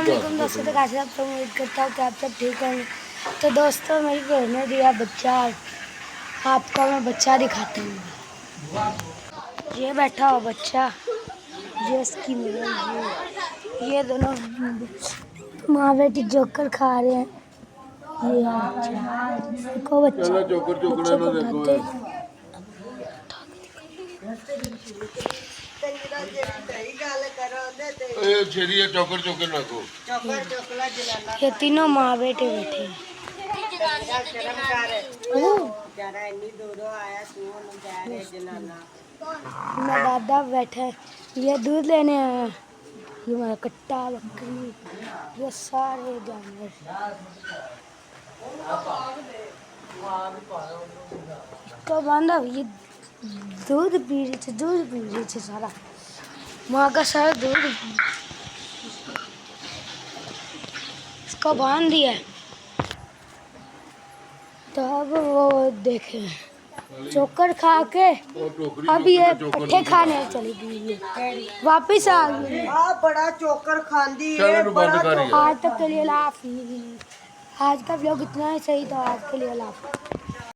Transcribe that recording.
अस्सलामुअलैकुम दोस्तों, तो कैसे आप सब? उम्मीद करता हूँ कि आप सब ठीक होंगे। तो दोस्तों, मेरी बहन ने दिया बच्चा, आपको मैं बच्चा दिखाता हूँ। ये बैठा हुआ बच्चा, ये इसकी माँ, ये दोनों माँ बेटी जोकर खा रहे हैं। ये बच्चा देखो, बच्चे बच्चे को उठाते ये तीनों माँ बेटे बैठे हैं। मेरा दादा बैठा है, ये दूध लेने आया है। ये हमारा कट्टा, बकरी, ये सारे जानवर इसको बांधा, ये दूध पी रही थी सारा, माँ का सारा दूध इसको बांध दिया है। तो अब वो देखे चोकर खा के अब ये पट्ठे खाने चली गई, वापिस आ गई। बड़ा चोकर खांदी है। आज तक के लिए अल्लाह हाफिज़। आज का व्लॉग इतना ही सही था। आज के लिए अल्लाह हाफिज़।